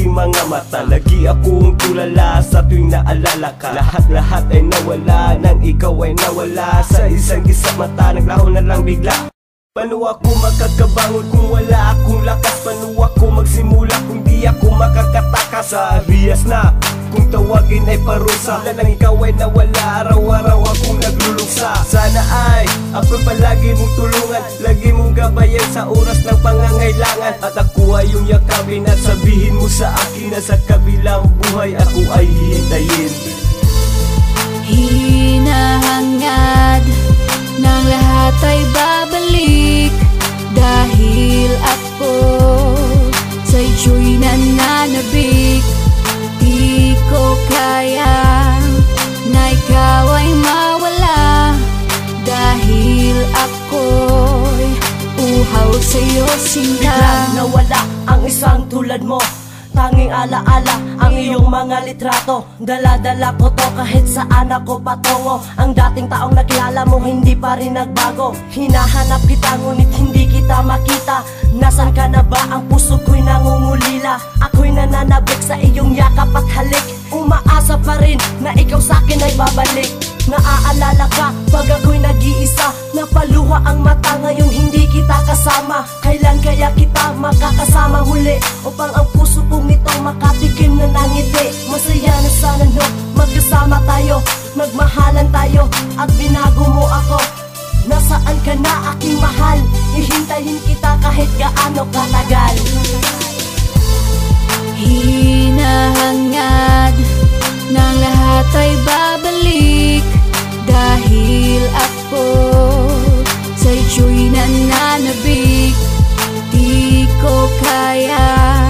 aking mga mata. Lagi akong tulala sa tuwing naalala ka. Lahat-lahat ay nawala nang ikaw ay nawala. Sa isang gisap mata, naglaho na lang bigla. Paano ako makakabangon kung wala akong lakas? Paano ako magsimula kung di ako makakatakas? Sa riyas na kung tawagin ay parusa. Wala nang ikaw ay nawala, araw-araw akong nagluluksa. Sana ay ako'y palagi mong tulungan, lagi mong gabayan sa oras ng pangangailangan. At ako ay iyong yakapin at sabihin mo sa akin na sa kabilang buhay ako ay hihintayin. Hinahangad ng lahat ay babalik, dahil ako sa iyo'y nananabik. Di ko kaya na ikaw ay mawala, dahil ako'y uhaw sa'yo sinta. Biglang nawala ang isang tulad mo, tanging alaala ang iyong mga litrato. Dala-dala ko to kahit saan ako patungo. Ang dating taong nakilala mo hindi pa rin nagbago. Hinahanap kita ngunit hindi kita makita. Nasaan ka na ba? Ang puso ko'y nangungulila. Ako'y nananabik sa iyong yakap at halik. Umaasa pa rin na ikaw sa'kin ay babalik. Naaalala ka pag ako'y nag-iisa. Napaluha ang mata ngayong hindi kita kasama. Kailan kaya kita makakasama muli, upang ang puso kong ito makatikim na nangiti. Masaya na sana no, magkasama tayo, nagmahalan tayo, at binago mo ako. Nasaan ka na aking mahal? Hihintayin kita kahit gaano katagal. Hinahangad ng lahat ay babalik, dahil ako sa iyo'y nananabik. Di ko kaya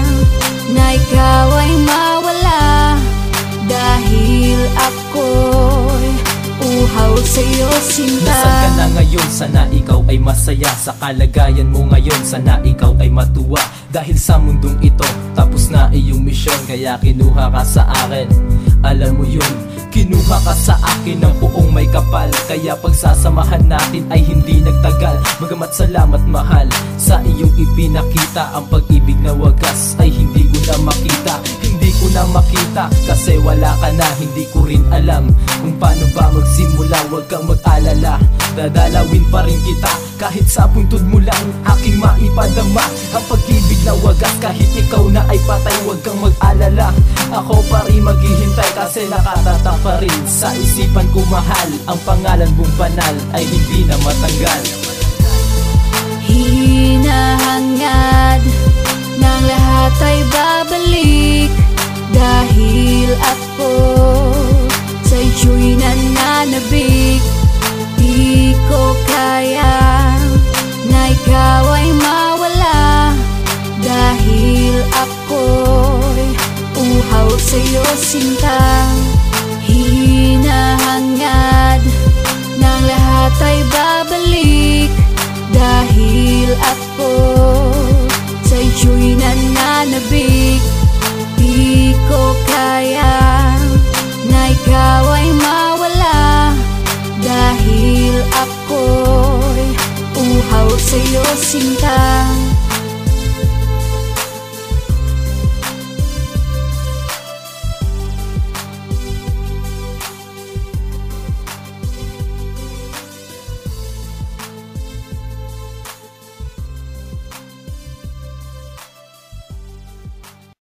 na ikaw ay mawala, dahil ako'y uhaw sa'yo sinta. Nasaan ka na ngayon? Sana ikaw ay masaya sa kalagayan mo ngayon. Sana ikaw ay matuwa dahil sa mundong ito tapos na iyong misyon. Kaya kinuha ka sa akin, alam mo yun, kinuha ka sa akin ng buong may kapal. Kaya pagsasamahan natin ay hindi nagtagal. Bagamat salamat mahal sa iyong ipinakita. Ang pag-ibig na wagas ay hindi ko na makita. Hindi ko na makita kasi wala ka na. Hindi ko rin alam kung paano ba magsimula. Huwag kang mag-alala, dadalawin pa rin kita kahit sa puntod mo lang aking maipadama. Ang pag-ibig na wagas kahit ikaw na ay patay. Huwag kang mag-alala, ako pa rin maghihintay kasi nakatatak pa rin sa isipan ko mahal. Ang pangalan mong banal ay hindi na matanggal. Hinahangad ng lahat ay babalik, dahil ako sa iyo'y nananabik. Di ko kaya na ikaw ay mawala, dahil ako'y uhaw sa'yo sinta. Hinahangad ng lahat ay babalik, dahil ako sa iyo'y nananabik. Di ko kaya na ikaw ay mawala, dahil ako'y uhaw sa'yo sinta.